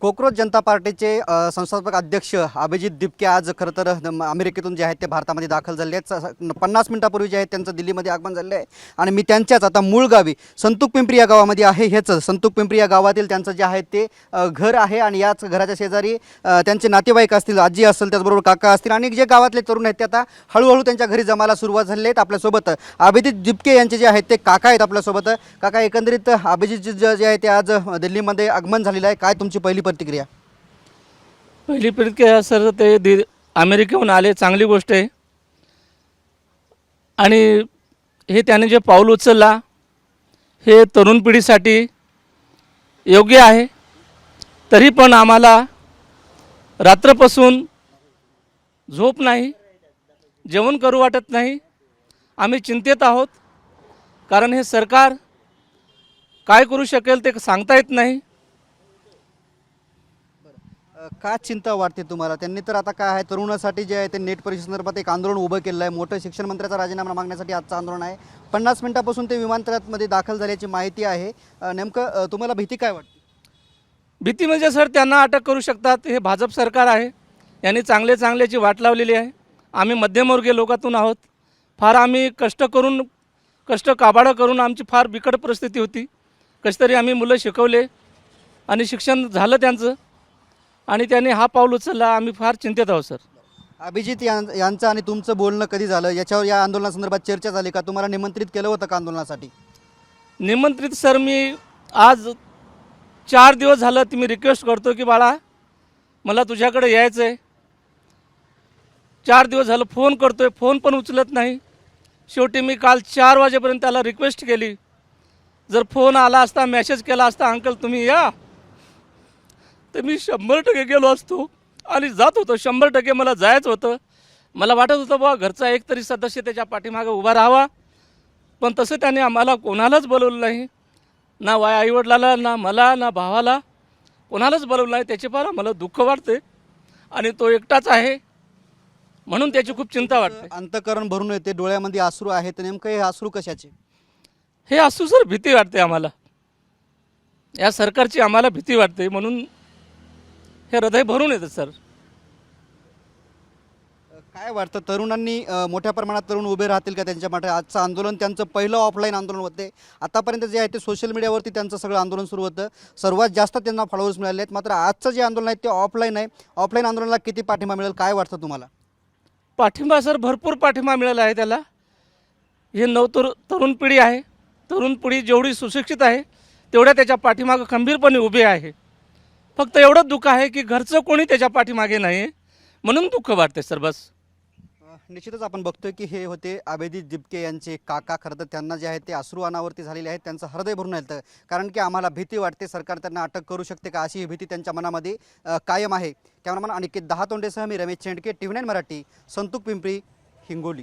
Cockroach जनता पार्टीचे संस्थापक अध्यक्ष अभिजित दिपके आज खरं तर अमेरिकेतून जे आहेत ते भारतामध्ये दाखल झाले आहेत। 50 मिनिटापूर्वी जे आहेत त्यांचं दिल्लीमध्ये आगमन झाले आहे आणि मी त्यांच्याच आता मूळ गावी संतूक पिंपरी या गावामध्ये आहे। हेच संतूक पिंपरी या गावातील त्यांचं जे आहे ते घर आहे आणि याच घराच्या शेजारी त्यांचे नातेवाईक असतील, आजी असेल, त्याचबरोबर काका असतील आणि जे गावातले तरुण आहेत ते आता हळूहळू त्यांच्या घरी जमायला सुरुवात झाली आहेत। आपल्यासोबत अभिजित दिपके यांचे जे आहेत ते काका आहेत आपल्यासोबत। काका, एकंदरीत अभिजित जे आहे ते आज दिल्लीमध्ये आगमन झालेलं आहे, काय तुमची पहिली प्रतिक्रिया? पहिली प्रतिक्रिया सर, ते अमेरिकेहून आले, चांगली गोष्ट आहे। आणि हे त्याने जे पाऊल उचलला हे तरुण पिढीसाठी योग्य आहे। तरी पण आम्हाला रात्रपासून झोप नाही, जेवण करू वाटत नाही, आम्ही चिंतेत आहोत। कारण हे सरकार काय करू शकेल ते सांगता येत नाही। का चिंता वाटते तुम्हाला? त्यांनी तर आता काय आहे, तरुणासाठी जे आहे ते नेट परीक्षेसंदर्भात एक आंदोलन उभं केलं आहे। मोठं शिक्षण मंत्र्याचा राजीनामा मागण्यासाठी आजचं आंदोलन आहे। 50 मिनिटापासून ते विमानतळामध्ये दाखल झाल्याची माहिती आहे। नेमकं तुम्हाला भीती काय वाटते? भीती म्हणजे सर, त्यांना अटक करू शकतात। हे भाजप सरकार आहे, यांनी चांगल्याची वाट लावलेली आहे। आम्ही मध्यमवर्गीय लोकातून आहोत। फार आम्ही कष्ट काबाडं करून आमची फार बिकट परिस्थिती होती। कशी तरी आम्ही मुलं शिकवले आणि शिक्षण झालं त्यांचं, आणि त्यांनी हा पाऊल उचलला। आम्ही फार चिंतेत आहोत सर। अभिजित यांचं आणि तुमचं बोलणं कधी झालं? याच्यावर या आंदोलनासंदर्भात चर्चा झाली का? तुम्हाला निमंत्रित केलं होतं का आंदोलनासाठी? निमंत्रित सर, मी आज 4 दिवस झालं मी रिक्वेस्ट करतो की बाळा मला तुझ्याकडे यायचं आहे। 4 दिवस झालं फोन करतोय, फोन पण उचलत नाही। शेवटी मी काल 4 वाजेपर्यंत त्याला रिक्वेस्ट केली। जर फोन आला असता, मेसेज केला असता, अंकल तुम्ही या, तर मी 100% गेलो असतो आणि जात होतो। 100% मला जायचं होतं। मला वाटत होतं बाबा घरचा एक तरी सदस्य त्याच्या पाठीमागे उभा राहावा, पण तसं त्याने आम्हाला कोणालाच बोलवलं नाही। ना आईवडिलाला, ना मला, ना भावाला, कोणालाच बोलवलं नाही। त्याचे फार आम्हाला दुःख वाटते आणि तो एकटाच आहे म्हणून त्याची खूप चिंता वाटते। अंतःकरण भरून येते, डोळ्यामध्ये अश्रू आहे, तर नेमकं हे अश्रू कशाचे? हे असू सर, भीती वाटते आम्हाला। या सरकारची आम्हाला भीती वाटते, म्हणून हे हृदय भरून येतं सर। काय वाटतं, तरुणांनी मोठ्या प्रमाणात तरुण उभे राहतील का त्यांच्या मागे? आजचं आंदोलन त्यांचं पहिलं ऑफलाईन आंदोलन होते। आतापर्यंत जे आहे ते सोशल मीडियावरती त्यांचं सगळं आंदोलन सुरू होतं, सर्वात जास्त त्यांना फॉलोअर्स मिळाले आहेत। मात्र आजचं जे आंदोलन आहे ते ऑफलाईन आहे। ऑफलाईन आंदोलनाला किती पाठिंबा मिळेल, काय वाटतं तुम्हाला? पाठिंबा सर, भरपूर पाठिंबा मिळाला आहे त्याला। हे तरुण पिढी आहे, तरुण पिढी जेवढी सुशिक्षित आहे तेवढ्या त्याच्या पाठीमागे खंबीरपणे उभे आहे। फक्त एवढंच दुःख आहे की घरचं कोणी त्याच्या पाठीमागे नाही, म्हणून दुःख वाटते सर, बस। निश्चितच आपण बघतोय की हे होते अभिजित दिपके यांचे काका। खरं तर त्यांना जे आहे ते अश्रू अनावरती झालेले आहेत, त्यांचं हृदय भरून येतं। कारण की आम्हाला भीती वाटते, सरकार त्यांना अटक करू शकते का, अशी ही भीती त्यांच्या मनामध्ये कायम आहे। कॅमेरामन अनिकेत दहातोंडेसह मी रमेश चेंडके, TV9 मराठी, संतूक पिंपरी, हिंगोली।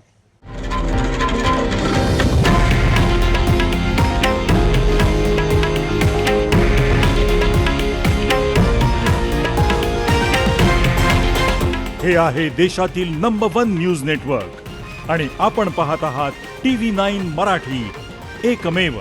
हे आहे देशातील नंबर 1 न्यूज नेटवर्क आणि आपण पाहत आहात TV9 मराठी, एकमेव।